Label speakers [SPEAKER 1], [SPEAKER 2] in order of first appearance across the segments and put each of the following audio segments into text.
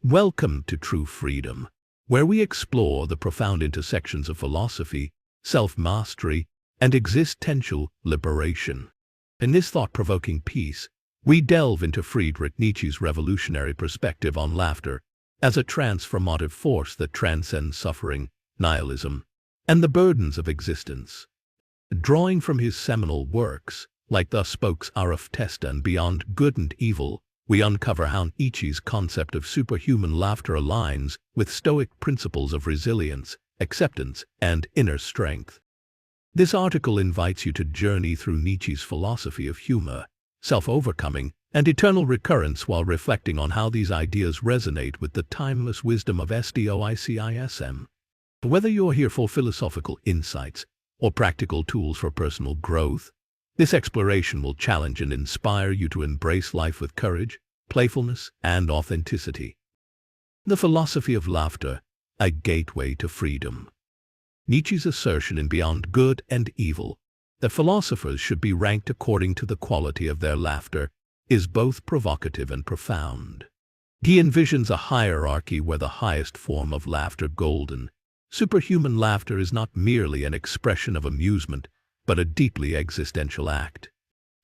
[SPEAKER 1] Welcome to True Freedom, where we explore the profound intersections of philosophy, self-mastery, and existential liberation. In this thought-provoking piece, we delve into Friedrich Nietzsche's revolutionary perspective on laughter as a transformative force that transcends suffering, nihilism, and the burdens of existence. Drawing from his seminal works, like Thus Spoke Zarathustra and Beyond Good and Evil, we uncover how Nietzsche's concept of superhuman laughter aligns with Stoic principles of resilience, acceptance, and inner strength. This article invites you to journey through Nietzsche's philosophy of humor, self-overcoming, and eternal recurrence while reflecting on how these ideas resonate with the timeless wisdom of Stoicism. Whether you're here for philosophical insights or practical tools for personal growth, this exploration will challenge and inspire you to embrace life with courage, playfulness, and authenticity. The philosophy of laughter, a gateway to freedom. Nietzsche's assertion in Beyond Good and Evil that philosophers should be ranked according to the quality of their laughter is both provocative and profound. He envisions a hierarchy where the highest form of laughter, golden, superhuman laughter, is not merely an expression of amusement, but a deeply existential act.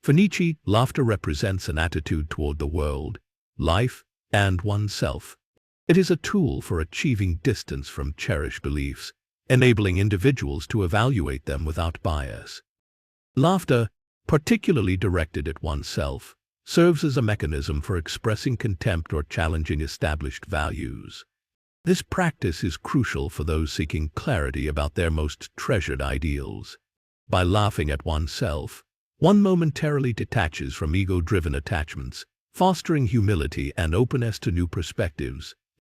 [SPEAKER 1] For Nietzsche, laughter represents an attitude toward the world, life, and oneself. It is a tool for achieving distance from cherished beliefs, enabling individuals to evaluate them without bias. Laughter, particularly directed at oneself, serves as a mechanism for expressing contempt or challenging established values. This practice is crucial for those seeking clarity about their most treasured ideals. By laughing at oneself, one momentarily detaches from ego-driven attachments, fostering humility and openness to new perspectives.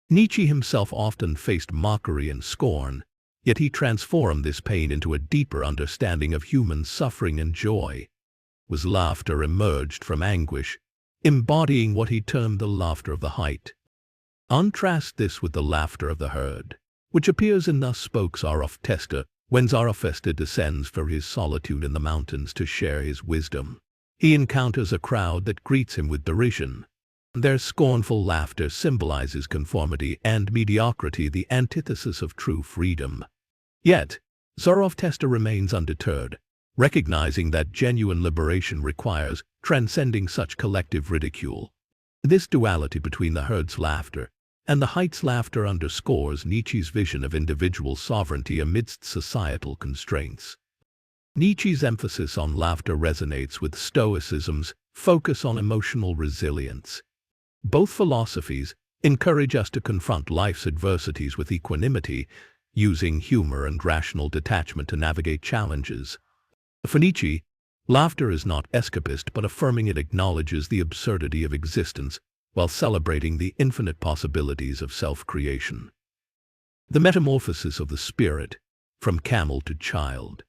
[SPEAKER 1] Nietzsche himself often faced mockery and scorn, yet he transformed this pain into a deeper understanding of human suffering and joy. His laughter emerged from anguish, embodying what he termed the laughter of the height. Contrast this with the laughter of the herd, which appears in Thus Spoke Zarathustra, when Zarathustra descends for his solitude in the mountains to share his wisdom. He encounters a crowd that greets him with derision. Their scornful laughter symbolizes conformity and mediocrity, the antithesis of true freedom. Yet, Zarathustra remains undeterred, recognizing that genuine liberation requires transcending such collective ridicule. This duality between the herd's laughter and the height's laughter underscores Nietzsche's vision of individual sovereignty amidst societal constraints. Nietzsche's emphasis on laughter resonates with Stoicism's focus on emotional resilience. Both philosophies encourage us to confront life's adversities with equanimity, using humor and rational detachment to navigate challenges. For Nietzsche, laughter is not escapist, but affirming. It acknowledges the absurdity of existence while celebrating the infinite possibilities of self-creation. The metamorphosis of the spirit, from camel to child.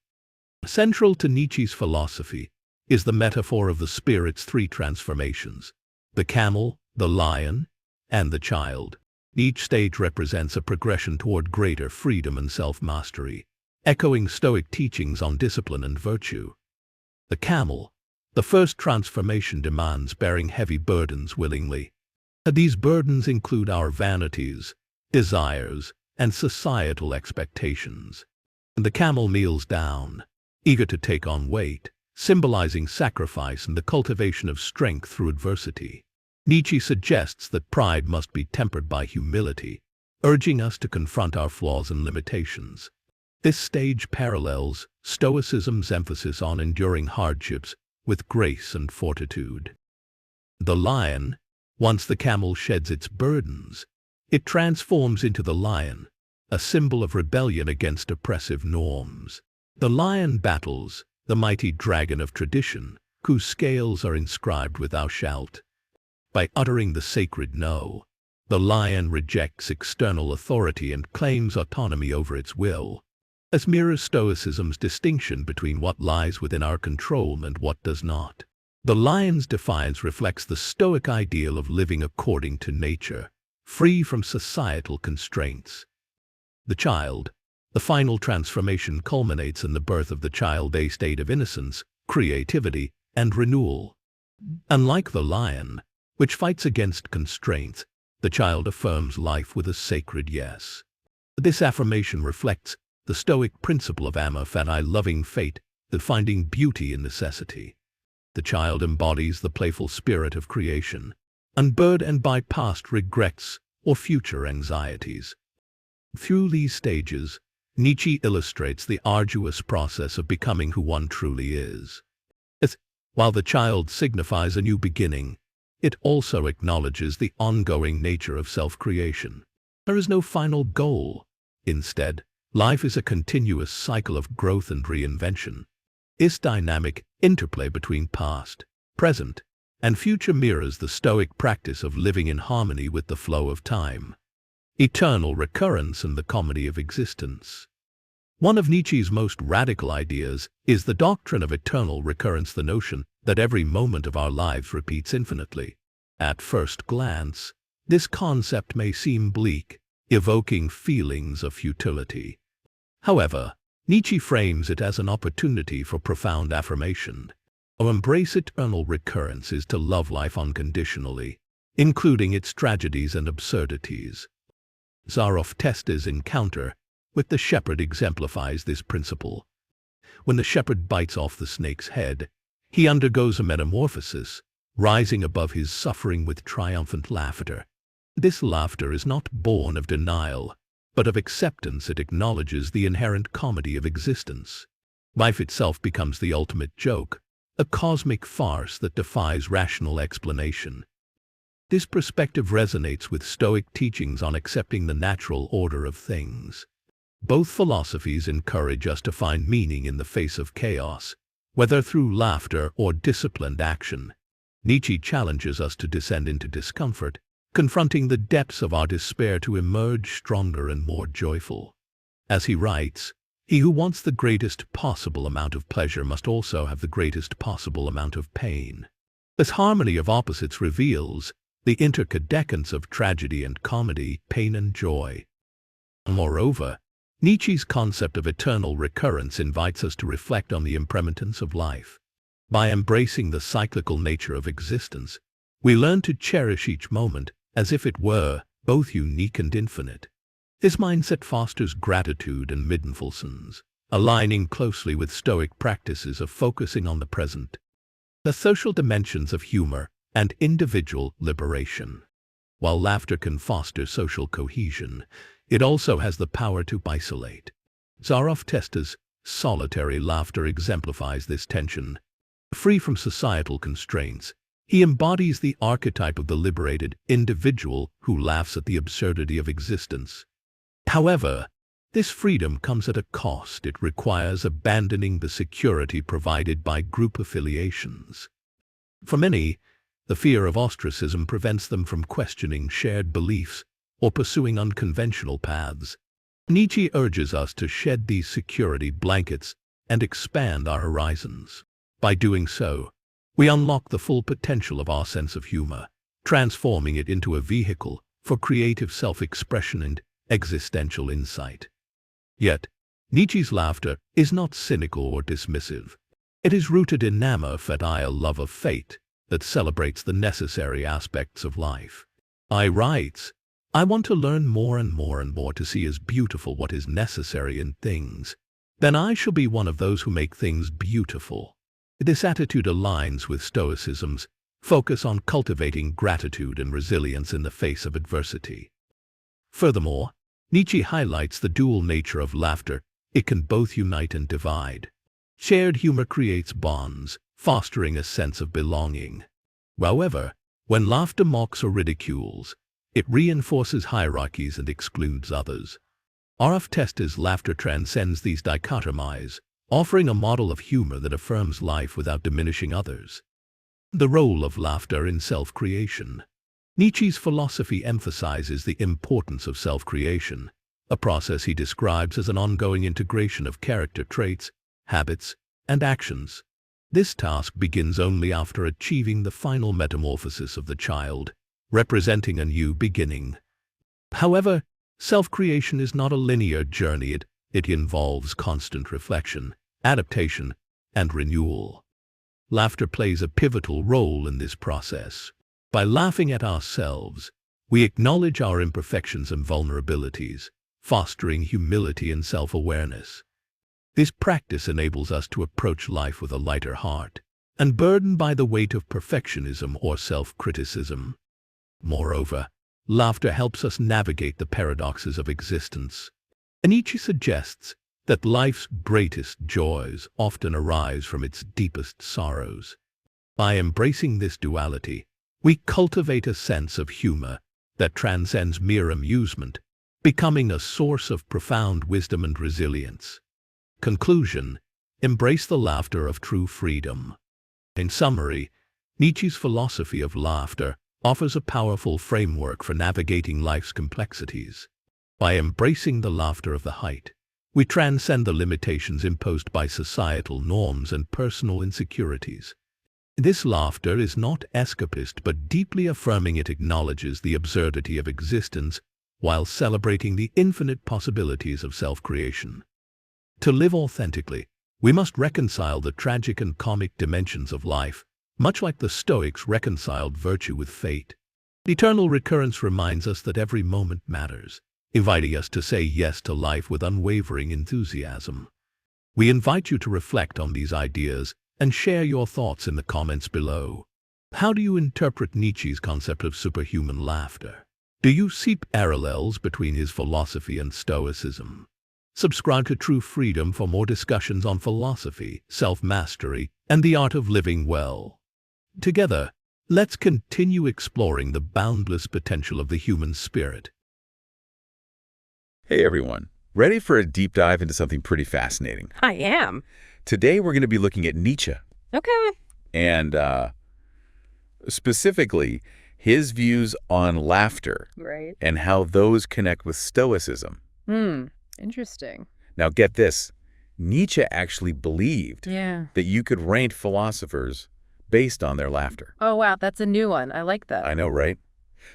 [SPEAKER 1] Central to Nietzsche's philosophy is the metaphor of the spirit's three transformations: the camel, the lion, and the child. Each stage represents a progression toward greater freedom and self-mastery, echoing Stoic teachings on discipline and virtue. The camel, the first transformation, demands bearing heavy burdens willingly. These burdens include our vanities, desires, and societal expectations. The camel kneels down, eager to take on weight, symbolizing sacrifice and the cultivation of strength through adversity. Nietzsche suggests that pride must be tempered by humility, urging us to confront our flaws and limitations. This stage parallels Stoicism's emphasis on enduring hardships with grace and fortitude. The lion, once the camel sheds its burdens, it transforms into the lion, a symbol of rebellion against oppressive norms. The lion battles the mighty dragon of tradition, whose scales are inscribed with "thou shalt." By uttering the sacred no, the lion rejects external authority and claims autonomy over its will. This mirrors Stoicism's distinction between what lies within our control and what does not. The lion's defiance reflects the Stoic ideal of living according to nature, free from societal constraints. The child, the final transformation, culminates in the birth of the child, a state of innocence, creativity, and renewal. Unlike the lion, which fights against constraints, the child affirms life with a sacred yes. This affirmation reflects the Stoic principle of Amor, Fati, loving fate, that finding beauty in necessity. The child embodies the playful spirit of creation, unburdened by past regrets or future anxieties. Through these stages, Nietzsche illustrates the arduous process of becoming who one truly is. While the child signifies a new beginning, it also acknowledges the ongoing nature of self-creation. There is no final goal. Instead, life is a continuous cycle of growth and reinvention. This dynamic interplay between past, present, and future mirrors the Stoic practice of living in harmony with the flow of time. Eternal recurrence and the comedy of existence. One of Nietzsche's most radical ideas is the doctrine of eternal recurrence, the notion that every moment of our lives repeats infinitely. At first glance, this concept may seem bleak, evoking feelings of futility. However, Nietzsche frames it as an opportunity for profound affirmation. To embrace eternal recurrence is to love life unconditionally, including its tragedies and absurdities. Zarathustra's encounter with the shepherd exemplifies this principle. When the shepherd bites off the snake's head, he undergoes a metamorphosis, rising above his suffering with triumphant laughter. This laughter is not born of denial, but of acceptance. It acknowledges the inherent comedy of existence. Life itself becomes the ultimate joke, a cosmic farce that defies rational explanation. This perspective resonates with Stoic teachings on accepting the natural order of things. Both philosophies encourage us to find meaning in the face of chaos, whether through laughter or disciplined action. Nietzsche challenges us to descend into discomfort, confronting the depths of our despair to emerge stronger and more joyful. As he writes, "He who wants the greatest possible amount of pleasure must also have the greatest possible amount of pain." This harmony of opposites reveals the interdependence of tragedy and comedy, pain and joy. Moreover, Nietzsche's concept of eternal recurrence invites us to reflect on the impermanence of life. By embracing the cyclical nature of existence, we learn to cherish each moment as if it were both unique and infinite. This mindset fosters gratitude and mindfulness, aligning closely with Stoic practices of focusing on the present. The social dimensions of humor and individual liberation. While laughter can foster social cohesion, it also has the power to isolate. Zarathustra's solitary laughter exemplifies this tension. Free from societal constraints, he embodies the archetype of the liberated individual who laughs at the absurdity of existence. However, this freedom comes at a cost. It requires abandoning the security provided by group affiliations. For many, the fear of ostracism prevents them from questioning shared beliefs or pursuing unconventional paths. Nietzsche urges us to shed these security blankets and expand our horizons. By doing so, we unlock the full potential of our sense of humor, transforming it into a vehicle for creative self-expression and existential insight. Yet, Nietzsche's laughter is not cynical or dismissive. It is rooted in Amor, Fati, a love of fate that celebrates the necessary aspects of life. He writes, "I want to learn more and more and more to see as beautiful what is necessary in things. Then I shall be one of those who make things beautiful." This attitude aligns with Stoicism's focus on cultivating gratitude and resilience in the face of adversity. Furthermore, Nietzsche highlights the dual nature of laughter. It can both unite and divide. Shared humor creates bonds, fostering a sense of belonging. However, when laughter mocks or ridicules, it reinforces hierarchies and excludes others. Zarathustra's laughter transcends these dichotomies, offering a model of humor that affirms life without diminishing others. The role of laughter in self-creation. Nietzsche's philosophy emphasizes the importance of self-creation, a process he describes as an ongoing integration of character traits, habits, and actions. This task begins only after achieving the final metamorphosis of the child, representing a new beginning. However, self-creation is not a linear journey. It involves constant reflection, adaptation, and renewal. Laughter plays a pivotal role in this process. By laughing at ourselves, We acknowledge our imperfections and vulnerabilities, fostering humility and self-awareness. This practice enables us to approach life with a lighter heart, unburdened by the weight of perfectionism or self-criticism. Moreover, laughter helps us navigate the paradoxes of existence. Nietzsche suggests that life's greatest joys often arise from its deepest sorrows. By embracing this duality, we cultivate a sense of humor that transcends mere amusement, becoming a source of profound wisdom and resilience. Conclusion: embrace the laughter of true freedom. In summary, Nietzsche's philosophy of laughter offers a powerful framework for navigating life's complexities. By embracing the laughter of the height, we transcend the limitations imposed by societal norms and personal insecurities. This laughter is not escapist but deeply affirming. It acknowledges the absurdity of existence while celebrating the infinite possibilities of self-creation. To live authentically, we must reconcile the tragic and comic dimensions of life, much like the Stoics reconciled virtue with fate. Eternal recurrence reminds us that every moment matters, inviting us to say yes to life with unwavering enthusiasm. We invite you to reflect on these ideas and share your thoughts in the comments below. How do you interpret Nietzsche's concept of superhuman laughter? Do you see parallels between his philosophy and Stoicism? Subscribe to True Freedom for more discussions on philosophy, self-mastery, and the art of living well. Together, let's continue exploring the boundless potential of the human spirit.
[SPEAKER 2] Hey everyone, ready for a deep dive into something pretty fascinating?
[SPEAKER 3] I am.
[SPEAKER 2] Today we're going to be looking at Nietzsche,
[SPEAKER 3] Okay.
[SPEAKER 2] and specifically his views on laughter
[SPEAKER 3] Right.
[SPEAKER 2] and how those connect with Stoicism.
[SPEAKER 3] Interesting.
[SPEAKER 2] Now get this, Nietzsche actually believed
[SPEAKER 3] Yeah.
[SPEAKER 2] that you could rank philosophers based on their laughter.
[SPEAKER 3] Oh, wow. That's a new one. I like that.
[SPEAKER 2] I know, right?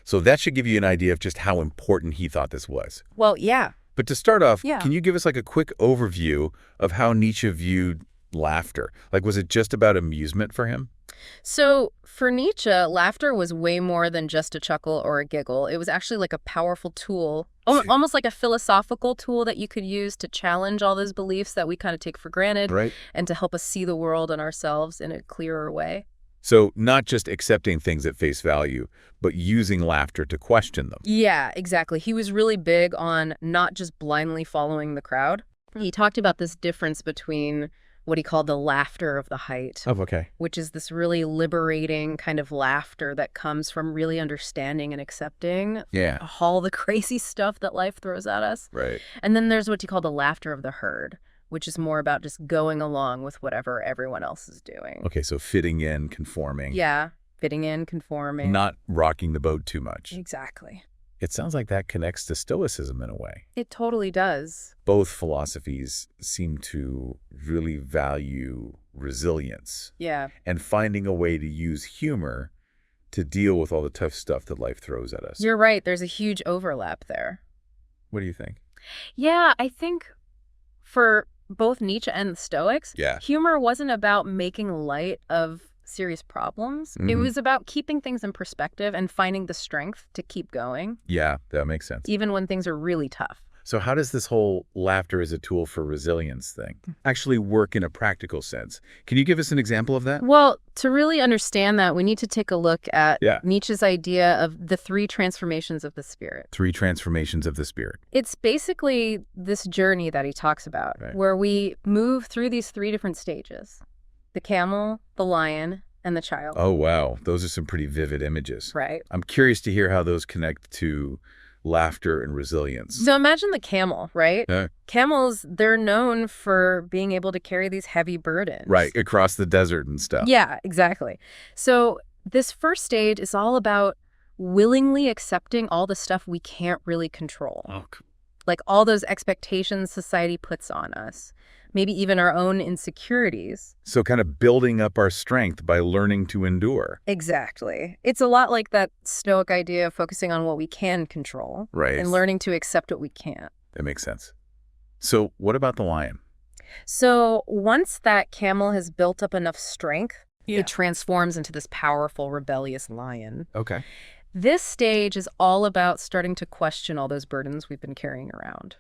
[SPEAKER 2] So that should give you an idea of just how important he thought this was.
[SPEAKER 3] Well, yeah.
[SPEAKER 2] But to start off,
[SPEAKER 3] Yeah.
[SPEAKER 2] can you give us like a quick overview of how Nietzsche viewed laughter? Like, was it just about amusement for him?
[SPEAKER 3] So for Nietzsche, laughter was way more than just a chuckle or a giggle. It was actually like a powerful tool, almost like a philosophical tool that you could use to challenge all those beliefs that we kind of take for granted,
[SPEAKER 2] Right.
[SPEAKER 3] and to help us see the world and ourselves in a clearer way.
[SPEAKER 2] So not just accepting things at face value, but using laughter to question them.
[SPEAKER 3] Yeah, exactly. He was really big on not just blindly following the crowd. He talked about this difference between what he called the laughter of the height,
[SPEAKER 2] Oh, okay.
[SPEAKER 3] which is this really liberating kind of laughter that comes from really understanding and accepting
[SPEAKER 2] Yeah.
[SPEAKER 3] all the crazy stuff that life throws at us.
[SPEAKER 2] Right.
[SPEAKER 3] And then there's what he called the laughter of the herd, which is more about just going along with whatever everyone else is doing.
[SPEAKER 2] Okay, so fitting in, conforming.
[SPEAKER 3] Yeah, fitting in, conforming.
[SPEAKER 2] Not rocking the boat too much.
[SPEAKER 3] Exactly.
[SPEAKER 2] It sounds like that connects to Stoicism in a way.
[SPEAKER 3] It totally does.
[SPEAKER 2] Both philosophies seem to really value resilience
[SPEAKER 3] Yeah.
[SPEAKER 2] and finding a way to use humor to deal with all the tough stuff that life throws at us.
[SPEAKER 3] You're right. There's a huge overlap there.
[SPEAKER 2] What do you think?
[SPEAKER 3] Yeah, I think for both Nietzsche and the Stoics,
[SPEAKER 2] Yeah.
[SPEAKER 3] humor wasn't about making light of serious problems. It
[SPEAKER 2] Mhm.
[SPEAKER 3] was about keeping things in perspective and finding the strength to keep going,
[SPEAKER 2] Yeah, that makes sense.
[SPEAKER 3] even when things are really tough.
[SPEAKER 2] So how does this whole laughter as a tool for resilience thing actually work in a practical sense? Can you give us an example of that?
[SPEAKER 3] Well, to really understand that, we need to take a look at
[SPEAKER 2] Yeah.
[SPEAKER 3] Nietzsche's idea of the 3 transformations of the spirit.
[SPEAKER 2] 3 transformations of the spirit.
[SPEAKER 3] It's basically this journey that he talks about,
[SPEAKER 2] Right.
[SPEAKER 3] where we move through these 3 different stages: the camel, the lion, and the child.
[SPEAKER 2] Oh, wow. Those are some pretty vivid images.
[SPEAKER 3] Right.
[SPEAKER 2] I'm curious to hear how those connect to laughter and resilience.
[SPEAKER 3] So imagine the camel, right?
[SPEAKER 2] Yeah.
[SPEAKER 3] Camels, they're known for being able to carry these heavy burdens.
[SPEAKER 2] Right, across the desert and stuff.
[SPEAKER 3] Yeah, exactly. So this first stage is all about willingly accepting all the stuff we can't really control.
[SPEAKER 2] Oh,
[SPEAKER 3] Like all those expectations society puts on us, maybe even our own insecurities.
[SPEAKER 2] so kind of building up our strength by learning to endure.
[SPEAKER 3] Exactly. It's a lot like that Stoic idea of focusing on what we can control
[SPEAKER 2] Right.
[SPEAKER 3] and learning to accept what we can't.
[SPEAKER 2] That makes sense. So what about the lion?
[SPEAKER 3] So once that camel has built up enough strength,
[SPEAKER 2] Yeah.
[SPEAKER 3] it transforms into this powerful, rebellious lion.
[SPEAKER 2] Okay.
[SPEAKER 3] This stage is all about starting to question all those burdens we've been carrying around.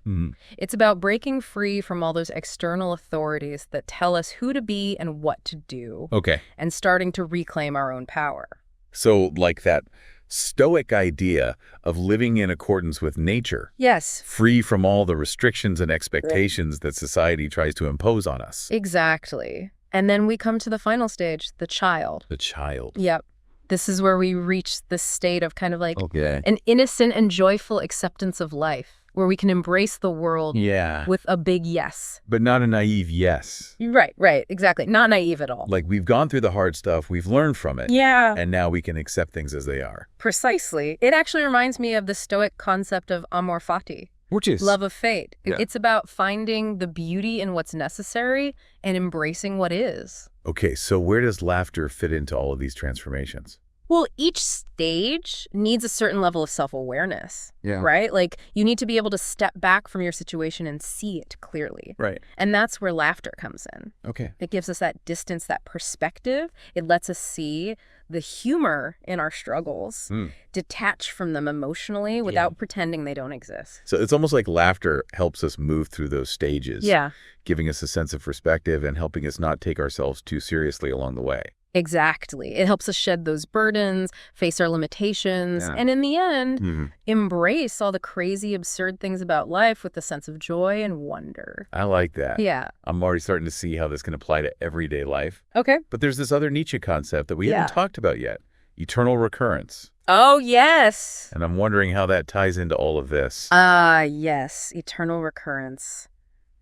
[SPEAKER 3] It's about breaking free from all those external authorities that tell us who to be and what to do.
[SPEAKER 2] Okay.
[SPEAKER 3] And starting to reclaim our own power.
[SPEAKER 2] So like that Stoic idea of living in accordance with nature.
[SPEAKER 3] Yes.
[SPEAKER 2] Free from all the restrictions and expectations that society tries to impose on us.
[SPEAKER 3] Exactly. And then we come to the final stage, the child.
[SPEAKER 2] The child.
[SPEAKER 3] Yep. This is where we reach the state of kind of like
[SPEAKER 2] Okay.
[SPEAKER 3] an innocent and joyful acceptance of life, where we can embrace the world with a big yes.
[SPEAKER 2] But not a naive yes.
[SPEAKER 3] Right, exactly. Not naive at all.
[SPEAKER 2] Like we've gone through the hard stuff, we've learned from it.
[SPEAKER 3] Yeah.
[SPEAKER 2] And now we can accept things as they are.
[SPEAKER 3] Precisely. It actually reminds me of the Stoic concept of Amor Fati.
[SPEAKER 2] Which is?
[SPEAKER 3] Love of fate.
[SPEAKER 2] Yeah.
[SPEAKER 3] It's about finding the beauty in what's necessary and embracing what is.
[SPEAKER 2] Okay, so where does laughter fit into all of these transformations?
[SPEAKER 3] Well, each stage needs a certain level of self-awareness,
[SPEAKER 2] Yeah.
[SPEAKER 3] right? Like, you need to be able to step back from your situation and see it clearly.
[SPEAKER 2] Right.
[SPEAKER 3] And that's where laughter comes in.
[SPEAKER 2] Okay.
[SPEAKER 3] It gives us that distance, that perspective. It lets us see the humor in our struggles, detach from them emotionally without pretending they don't exist.
[SPEAKER 2] So it's almost like laughter helps us move through those stages.
[SPEAKER 3] Yeah.
[SPEAKER 2] Giving us a sense of perspective and helping us not take ourselves too seriously along the way.
[SPEAKER 3] Exactly. It helps us shed those burdens, face our limitations, and in the end, embrace all the crazy, absurd things about life with a sense of joy and wonder.
[SPEAKER 2] I like that.
[SPEAKER 3] Yeah.
[SPEAKER 2] I'm already starting to see how this can apply to everyday life.
[SPEAKER 3] Okay.
[SPEAKER 2] But there's this other Nietzsche concept that we haven't talked about yet. Eternal recurrence.
[SPEAKER 3] Oh, yes.
[SPEAKER 2] And I'm wondering how that ties into all of this.
[SPEAKER 3] Yes. Eternal recurrence.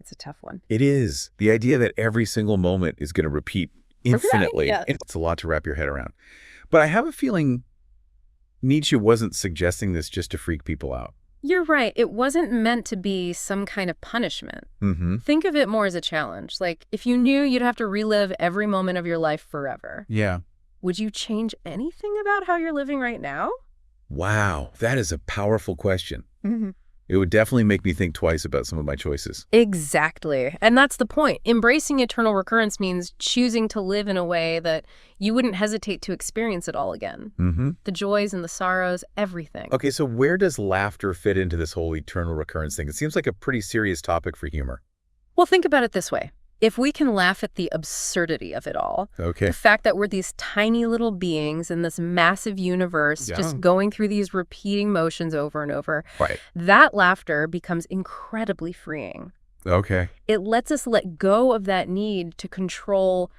[SPEAKER 3] It's a tough one.
[SPEAKER 2] It is. The idea that every single moment is going to repeat infinitely.
[SPEAKER 3] Right, yeah.
[SPEAKER 2] It's a lot to wrap your head around. But I have a feeling Nietzsche wasn't suggesting this just to freak people out.
[SPEAKER 3] You're right. It wasn't meant to be some kind of punishment. Think of it more as a challenge. Like, if you knew you'd have to relive every moment of your life forever,
[SPEAKER 2] Yeah.
[SPEAKER 3] would you change anything about how you're living right now?
[SPEAKER 2] Wow. That is a powerful question. It would definitely make me think twice about some of my choices.
[SPEAKER 3] Exactly. And that's the point. Embracing eternal recurrence means choosing to live in a way that you wouldn't hesitate to experience it all again. The joys and the sorrows, everything.
[SPEAKER 2] Okay, so where does laughter fit into this whole eternal recurrence thing? It seems like a pretty serious topic for humor.
[SPEAKER 3] Well, think about it this way. If we can laugh at the absurdity of it all,
[SPEAKER 2] Okay.
[SPEAKER 3] the fact that we're these tiny little beings in this massive universe just going through these repeating motions over and over,
[SPEAKER 2] Right.
[SPEAKER 3] that laughter becomes incredibly freeing.
[SPEAKER 2] Okay.
[SPEAKER 3] It lets us let go of that need to control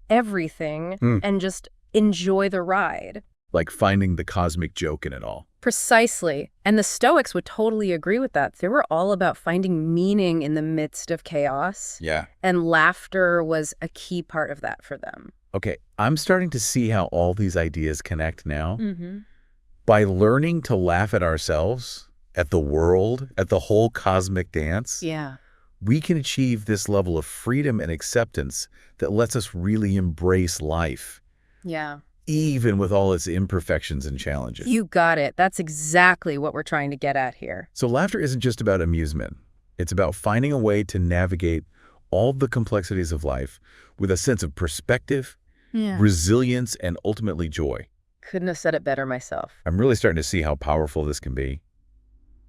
[SPEAKER 3] everything and just enjoy the ride.
[SPEAKER 2] Like finding the cosmic joke in it all.
[SPEAKER 3] Precisely. And the Stoics would totally agree with that. They were all about finding meaning in the midst of chaos.
[SPEAKER 2] Yeah.
[SPEAKER 3] And laughter was a key part of that for them.
[SPEAKER 2] Okay, I'm starting to see how all these ideas connect now. By learning to laugh at ourselves, at the world, at the whole cosmic dance,
[SPEAKER 3] Yeah.
[SPEAKER 2] we can achieve this level of freedom and acceptance that lets us really embrace life,
[SPEAKER 3] Yeah.
[SPEAKER 2] even with all its imperfections and challenges.
[SPEAKER 3] You got it. That's exactly what we're trying to get at here.
[SPEAKER 2] So laughter isn't just about amusement. It's about finding a way to navigate all the complexities of life with a sense of perspective, resilience, and ultimately joy.
[SPEAKER 3] Couldn't have said it better myself.
[SPEAKER 2] I'm really starting to see how powerful this can be.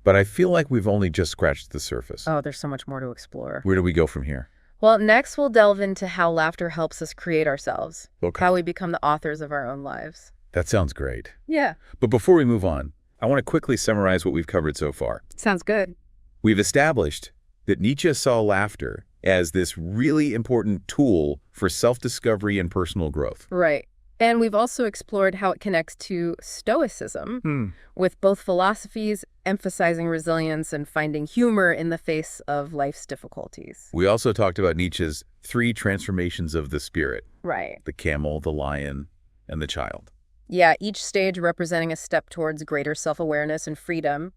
[SPEAKER 2] But I feel like we've only just scratched the surface.
[SPEAKER 3] Oh, there's so much more to explore.
[SPEAKER 2] Where do we go from here?
[SPEAKER 3] Well, next we'll delve into how laughter helps us create ourselves.
[SPEAKER 2] Okay.
[SPEAKER 3] How we become the authors of our own lives.
[SPEAKER 2] That sounds great.
[SPEAKER 3] Yeah.
[SPEAKER 2] But before we move on, I want to quickly summarize what we've covered so far.
[SPEAKER 3] Sounds good.
[SPEAKER 2] We've established that Nietzsche saw laughter as this really important tool for self-discovery and personal growth.
[SPEAKER 3] Right. And we've also explored how it connects to Stoicism, with both philosophies emphasizing resilience and finding humor in the face of life's difficulties.
[SPEAKER 2] We also talked about Nietzsche's 3 transformations of the spirit:
[SPEAKER 3] Right.
[SPEAKER 2] the camel, the lion, and the child.
[SPEAKER 3] Yeah, each stage representing a step towards greater self-awareness and freedom.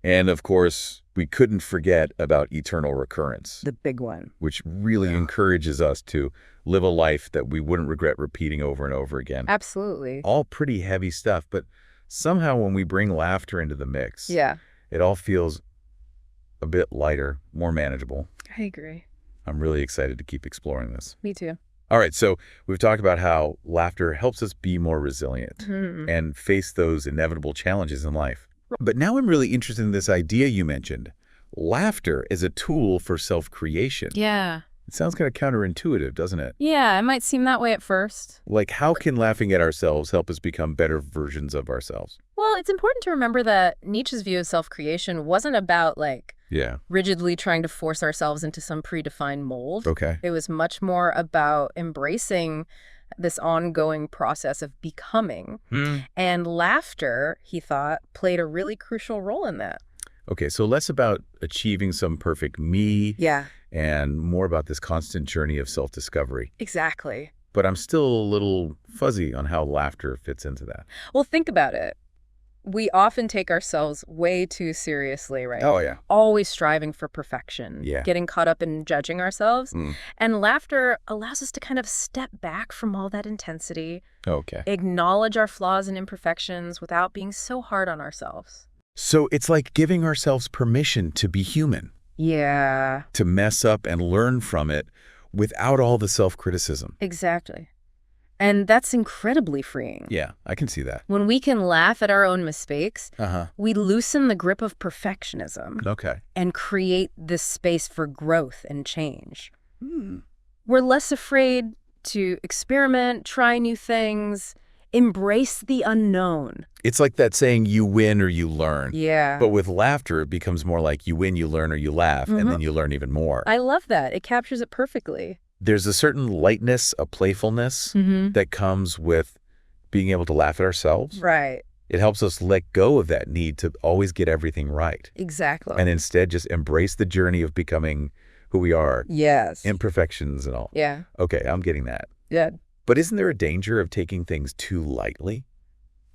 [SPEAKER 2] And of course, we couldn't forget about eternal recurrence,
[SPEAKER 3] The big one.
[SPEAKER 2] which really encourages us to live a life that we wouldn't regret repeating over and over again.
[SPEAKER 3] Absolutely.
[SPEAKER 2] All pretty heavy stuff, but somehow when we bring laughter into the mix,
[SPEAKER 3] Yeah,
[SPEAKER 2] it all feels a bit lighter, more manageable.
[SPEAKER 3] I agree.
[SPEAKER 2] I'm really excited to keep exploring this.
[SPEAKER 3] Me too.
[SPEAKER 2] All right, so we've talked about how laughter helps us be more resilient and face those inevitable challenges in life. But now I'm really interested in this idea you mentioned. Laughter is a tool for self-creation.
[SPEAKER 3] Yeah.
[SPEAKER 2] It sounds kind of counterintuitive, doesn't it?
[SPEAKER 3] Yeah, it might seem that way at first.
[SPEAKER 2] Like, how can laughing at ourselves help us become better versions of ourselves?
[SPEAKER 3] Well, it's important to remember that Nietzsche's view of self-creation wasn't about, like, rigidly trying to force ourselves into some predefined mold.
[SPEAKER 2] Okay.
[SPEAKER 3] It was much more about embracing this ongoing process of becoming. And laughter, he thought, played a really crucial role in that.
[SPEAKER 2] Okay, so less about achieving some perfect me and more about this constant journey of self-discovery.
[SPEAKER 3] Exactly.
[SPEAKER 2] But I'm still a little fuzzy on how laughter fits into that.
[SPEAKER 3] Well, think about it. We often take ourselves way too seriously, right?
[SPEAKER 2] Oh, yeah.
[SPEAKER 3] Always striving for perfection,
[SPEAKER 2] Yeah.
[SPEAKER 3] getting caught up in judging ourselves. And laughter allows us to kind of step back from all that intensity,
[SPEAKER 2] Okay.
[SPEAKER 3] acknowledge our flaws and imperfections without being so hard on ourselves.
[SPEAKER 2] So it's like giving ourselves permission to be human,
[SPEAKER 3] Yeah.
[SPEAKER 2] to mess up and learn from it without all the self-criticism.
[SPEAKER 3] Exactly. And that's incredibly freeing.
[SPEAKER 2] Yeah, I can see that.
[SPEAKER 3] When we can laugh at our own mistakes,
[SPEAKER 2] Uh-huh.
[SPEAKER 3] we loosen the grip of perfectionism
[SPEAKER 2] Okay.
[SPEAKER 3] and create this space for growth and change. We're less afraid to experiment, try new things, embrace the unknown.
[SPEAKER 2] It's like that saying, you win or you learn.
[SPEAKER 3] Yeah.
[SPEAKER 2] But with laughter, it becomes more like you win, you learn, or you laugh, and then you learn even more.
[SPEAKER 3] I love that. It captures it perfectly.
[SPEAKER 2] There's a certain lightness, a playfulness that comes with being able to laugh at ourselves.
[SPEAKER 3] Right.
[SPEAKER 2] It helps us let go of that need to always get everything right
[SPEAKER 3] Exactly.
[SPEAKER 2] and instead just embrace the journey of becoming who we are,
[SPEAKER 3] Yes.
[SPEAKER 2] imperfections and all.
[SPEAKER 3] Yeah.
[SPEAKER 2] Okay, I'm getting that.
[SPEAKER 3] Yeah.
[SPEAKER 2] But isn't there a danger of taking things too lightly?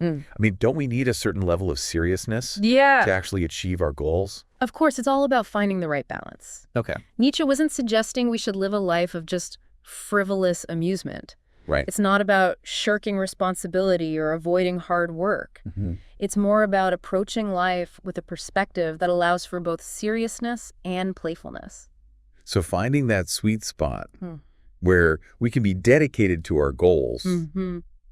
[SPEAKER 2] I mean, don't we need a certain level of seriousness to
[SPEAKER 3] Yeah.
[SPEAKER 2] actually achieve our goals?
[SPEAKER 3] Of course, it's all about finding the right balance.
[SPEAKER 2] Okay.
[SPEAKER 3] Nietzsche wasn't suggesting we should live a life of just frivolous amusement.
[SPEAKER 2] Right.
[SPEAKER 3] It's not about shirking responsibility or avoiding hard work. It's more about approaching life with a perspective that allows for both seriousness and playfulness.
[SPEAKER 2] So finding that sweet spot where we can be dedicated to our goals,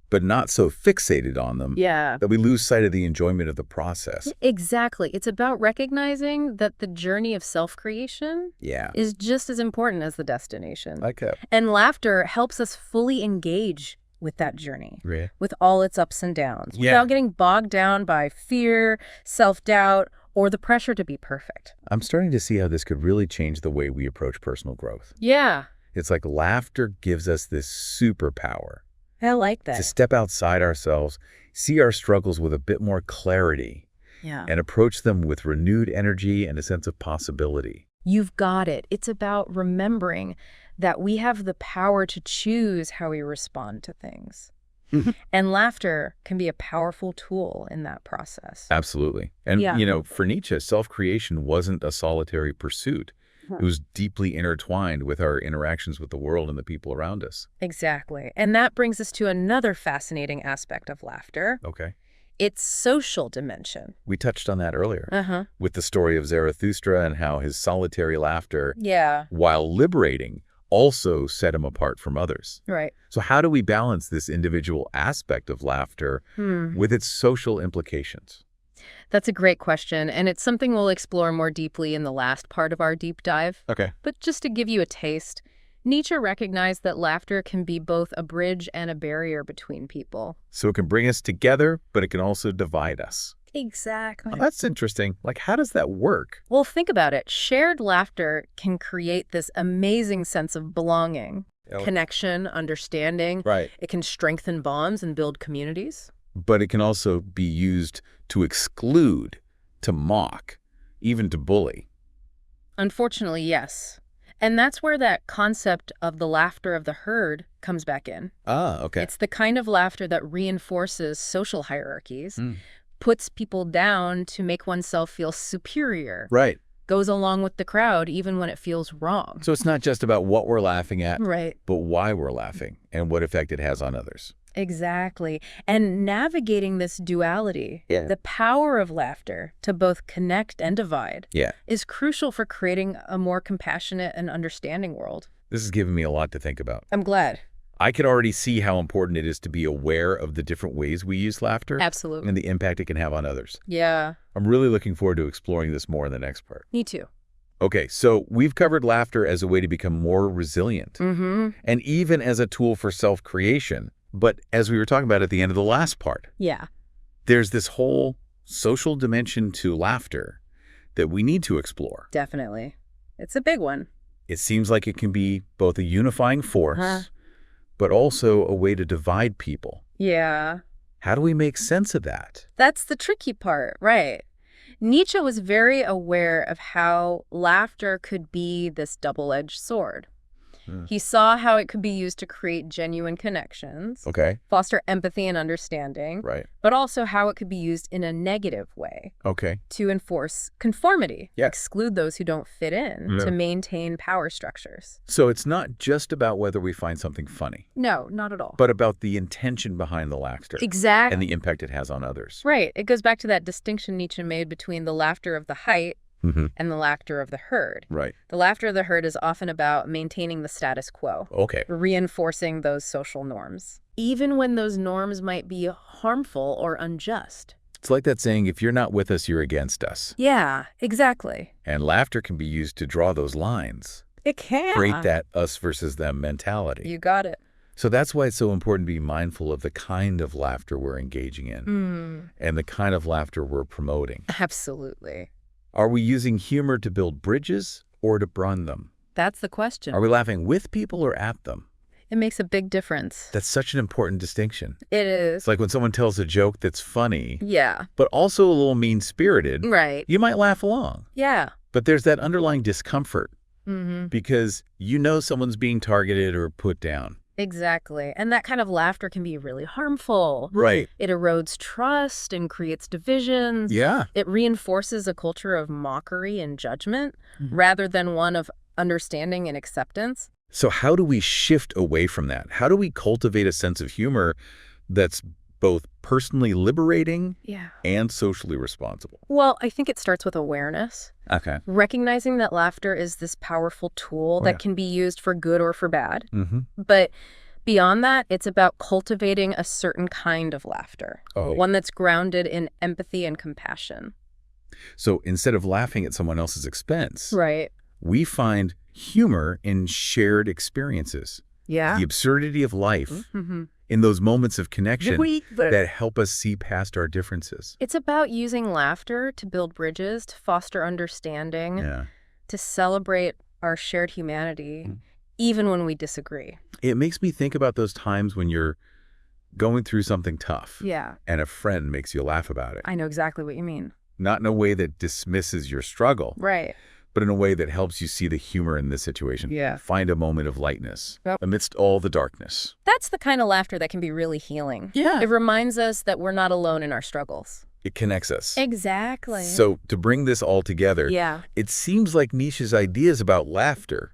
[SPEAKER 2] but not so fixated on them
[SPEAKER 3] Yeah.
[SPEAKER 2] that we lose sight of the enjoyment of the process.
[SPEAKER 3] Exactly. It's about recognizing that the journey of self-creation
[SPEAKER 2] Yeah.
[SPEAKER 3] is just as important as the destination.
[SPEAKER 2] Okay.
[SPEAKER 3] And laughter helps us fully engage with that journey,
[SPEAKER 2] Right.
[SPEAKER 3] with all its ups and downs,
[SPEAKER 2] Yeah.
[SPEAKER 3] without getting bogged down by fear, self-doubt, or the pressure to be perfect.
[SPEAKER 2] I'm starting to see how this could really change the way we approach personal growth.
[SPEAKER 3] Yeah,
[SPEAKER 2] It's like laughter gives us this superpower
[SPEAKER 3] I like
[SPEAKER 2] to
[SPEAKER 3] that.
[SPEAKER 2] step outside ourselves, see our struggles with a bit more clarity,
[SPEAKER 3] Yeah.
[SPEAKER 2] and approach them with renewed energy and a sense of possibility.
[SPEAKER 3] You've got it. It's about remembering that we have the power to choose how we respond to things. And laughter can be a powerful tool in that process.
[SPEAKER 2] Absolutely. And,
[SPEAKER 3] Yeah.
[SPEAKER 2] For Nietzsche, self-creation wasn't a solitary pursuit. It was deeply intertwined with our interactions with the world and the people around us.
[SPEAKER 3] Exactly. And that brings us to another fascinating aspect of laughter,
[SPEAKER 2] Okay.
[SPEAKER 3] its social dimension.
[SPEAKER 2] We touched on that earlier
[SPEAKER 3] Uh-huh.
[SPEAKER 2] with the story of Zarathustra and how his solitary laughter,
[SPEAKER 3] Yeah,
[SPEAKER 2] while liberating, also set him apart from others.
[SPEAKER 3] right.
[SPEAKER 2] So how do we balance this individual aspect of laughter with its social implications?
[SPEAKER 3] That's a great question, and it's something we'll explore more deeply in the last part of our deep dive.
[SPEAKER 2] Okay.
[SPEAKER 3] But just to give you a taste, Nietzsche recognized that laughter can be both a bridge and a barrier between people.
[SPEAKER 2] So it can bring us together, but it can also divide us.
[SPEAKER 3] Exactly.
[SPEAKER 2] Oh, that's interesting. Like, how does that work?
[SPEAKER 3] Well, think about it. Shared laughter can create this amazing sense of belonging, connection, understanding.
[SPEAKER 2] Right.
[SPEAKER 3] It can strengthen bonds and build communities.
[SPEAKER 2] But it can also be used to exclude, to mock, even to bully.
[SPEAKER 3] Unfortunately, yes. And that's where that concept of the laughter of the herd comes back in.
[SPEAKER 2] Ah, okay.
[SPEAKER 3] It's the kind of laughter that reinforces social hierarchies, puts people down to make oneself feel superior,
[SPEAKER 2] Right.
[SPEAKER 3] goes along with the crowd even when it feels wrong.
[SPEAKER 2] So it's not just about what we're laughing at,
[SPEAKER 3] Right.
[SPEAKER 2] but why we're laughing and what effect it has on others.
[SPEAKER 3] Exactly. And navigating this duality, the power of laughter to both connect and divide,
[SPEAKER 2] Yeah.
[SPEAKER 3] is crucial for creating a more compassionate and understanding world.
[SPEAKER 2] This has given me a lot to think about.
[SPEAKER 3] I'm glad.
[SPEAKER 2] I can already see how important it is to be aware of the different ways we use laughter
[SPEAKER 3] Absolutely.
[SPEAKER 2] and the impact it can have on others.
[SPEAKER 3] Yeah.
[SPEAKER 2] I'm really looking forward to exploring this more in the next part.
[SPEAKER 3] Me too.
[SPEAKER 2] Okay, so we've covered laughter as a way to become more resilient
[SPEAKER 3] Mm-hmm.
[SPEAKER 2] and even as a tool for self-creation. But as we were talking about at the end of the last part,
[SPEAKER 3] Yeah.
[SPEAKER 2] there's this whole social dimension to laughter that we need to explore.
[SPEAKER 3] Definitely. It's a big one.
[SPEAKER 2] It seems like it can be both a unifying force,
[SPEAKER 3] Uh-huh.
[SPEAKER 2] but also a way to divide people.
[SPEAKER 3] Yeah.
[SPEAKER 2] How do we make sense of that?
[SPEAKER 3] That's the tricky part, right? Nietzsche was very aware of how laughter could be this double-edged sword. He saw how it could be used to create genuine connections,
[SPEAKER 2] Okay,
[SPEAKER 3] foster empathy and understanding,
[SPEAKER 2] right.
[SPEAKER 3] but also how it could be used in a negative way
[SPEAKER 2] Okay,
[SPEAKER 3] to enforce conformity,
[SPEAKER 2] Yeah.
[SPEAKER 3] exclude those who don't fit in,
[SPEAKER 2] Yeah.
[SPEAKER 3] to maintain power structures.
[SPEAKER 2] so it's not just about whether we find something funny,
[SPEAKER 3] No, not at all.
[SPEAKER 2] but about the intention behind the laughter
[SPEAKER 3] Exactly.
[SPEAKER 2] and the impact it has on others.
[SPEAKER 3] Right. It goes back to that distinction Nietzsche made between the laughter of the height
[SPEAKER 2] Mm-hmm.
[SPEAKER 3] and the laughter of the herd.
[SPEAKER 2] Right.
[SPEAKER 3] The laughter of the herd is often about maintaining the status quo,
[SPEAKER 2] Okay.
[SPEAKER 3] reinforcing those social norms, even when those norms might be harmful or unjust.
[SPEAKER 2] It's like that saying, if you're not with us, you're against us.
[SPEAKER 3] Yeah, exactly.
[SPEAKER 2] And laughter can be used to draw those lines,
[SPEAKER 3] It can.
[SPEAKER 2] create that us versus them mentality.
[SPEAKER 3] You got it.
[SPEAKER 2] So that's why it's so important to be mindful of the kind of laughter we're engaging in and the kind of laughter we're promoting.
[SPEAKER 3] Absolutely.
[SPEAKER 2] Are we using humor to build bridges or to burn them?
[SPEAKER 3] That's the question.
[SPEAKER 2] Are we laughing with people or at them?
[SPEAKER 3] It makes a big difference.
[SPEAKER 2] That's such an important distinction.
[SPEAKER 3] It is.
[SPEAKER 2] It's like when someone tells a joke that's funny,
[SPEAKER 3] Yeah.
[SPEAKER 2] but also a little mean-spirited,
[SPEAKER 3] Right.
[SPEAKER 2] you might laugh along.
[SPEAKER 3] Yeah.
[SPEAKER 2] But there's that underlying discomfort
[SPEAKER 3] Mm-hmm.
[SPEAKER 2] because you know someone's being targeted or put down.
[SPEAKER 3] Exactly. And that kind of laughter can be really harmful.
[SPEAKER 2] Right.
[SPEAKER 3] It erodes trust and creates divisions.
[SPEAKER 2] Yeah.
[SPEAKER 3] It reinforces a culture of mockery and judgment rather than one of understanding and acceptance.
[SPEAKER 2] So how do we shift away from that? How do we cultivate a sense of humor that's both personally liberating
[SPEAKER 3] Yeah.
[SPEAKER 2] and socially responsible?
[SPEAKER 3] Well, I think it starts with awareness.
[SPEAKER 2] Okay.
[SPEAKER 3] Recognizing that laughter is this powerful tool that can be used for good or for bad.
[SPEAKER 2] Mm-hmm.
[SPEAKER 3] But beyond that, it's about cultivating a certain kind of laughter, one that's grounded in empathy and compassion.
[SPEAKER 2] So instead of laughing at someone else's expense,
[SPEAKER 3] Right.
[SPEAKER 2] we find humor in shared experiences,
[SPEAKER 3] Yeah.
[SPEAKER 2] the absurdity of life,
[SPEAKER 3] Mm-hmm.
[SPEAKER 2] in those moments of connection that help us see past our differences.
[SPEAKER 3] It's about using laughter to build bridges, to foster understanding,
[SPEAKER 2] Yeah.
[SPEAKER 3] to celebrate our shared humanity, even when we disagree.
[SPEAKER 2] It makes me think about those times when you're going through something tough
[SPEAKER 3] Yeah.
[SPEAKER 2] and a friend makes you laugh about it.
[SPEAKER 3] I know exactly what you mean.
[SPEAKER 2] Not in a way that dismisses your struggle,
[SPEAKER 3] Right.
[SPEAKER 2] but in a way that helps you see the humor in this situation.
[SPEAKER 3] Yeah.
[SPEAKER 2] Find a moment of lightness
[SPEAKER 3] Yep.
[SPEAKER 2] amidst all the darkness.
[SPEAKER 3] That's the kind of laughter that can be really healing.
[SPEAKER 2] Yeah.
[SPEAKER 3] It reminds us that we're not alone in our struggles.
[SPEAKER 2] It connects us.
[SPEAKER 3] Exactly.
[SPEAKER 2] So to bring this all together,
[SPEAKER 3] Yeah.
[SPEAKER 2] it seems like Nietzsche's ideas about laughter,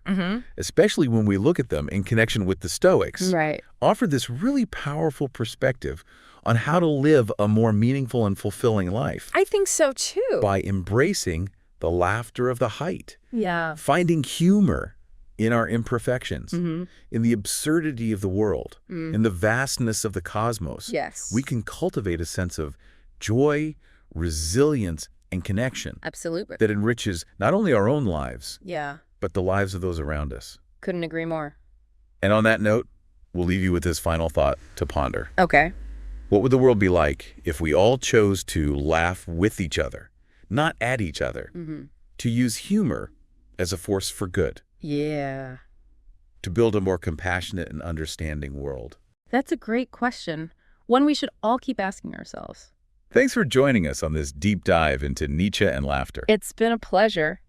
[SPEAKER 2] especially when we look at them in connection with the Stoics,
[SPEAKER 3] Right.
[SPEAKER 2] offer this really powerful perspective on how to live a more meaningful and fulfilling life
[SPEAKER 3] I think so too.
[SPEAKER 2] by embracing the laughter of the height,
[SPEAKER 3] Yeah.
[SPEAKER 2] finding humor in our imperfections, in the absurdity of the world, in the vastness of the cosmos.
[SPEAKER 3] Yes.
[SPEAKER 2] We can cultivate a sense of joy, resilience, and connection
[SPEAKER 3] Absolutely.
[SPEAKER 2] that enriches not only our own lives,
[SPEAKER 3] Yeah.
[SPEAKER 2] but the lives of those around us.
[SPEAKER 3] Couldn't agree more.
[SPEAKER 2] And on that note, we'll leave you with this final thought to ponder.
[SPEAKER 3] Okay.
[SPEAKER 2] What would the world be like if we all chose to laugh with each other, not at each other, to use humor as a force for good,
[SPEAKER 3] Yeah.
[SPEAKER 2] to build a more compassionate and understanding world?
[SPEAKER 3] That's a great question. One we should all keep asking ourselves.
[SPEAKER 2] Thanks for joining us on this deep dive into Nietzsche and laughter.
[SPEAKER 3] It's been a pleasure.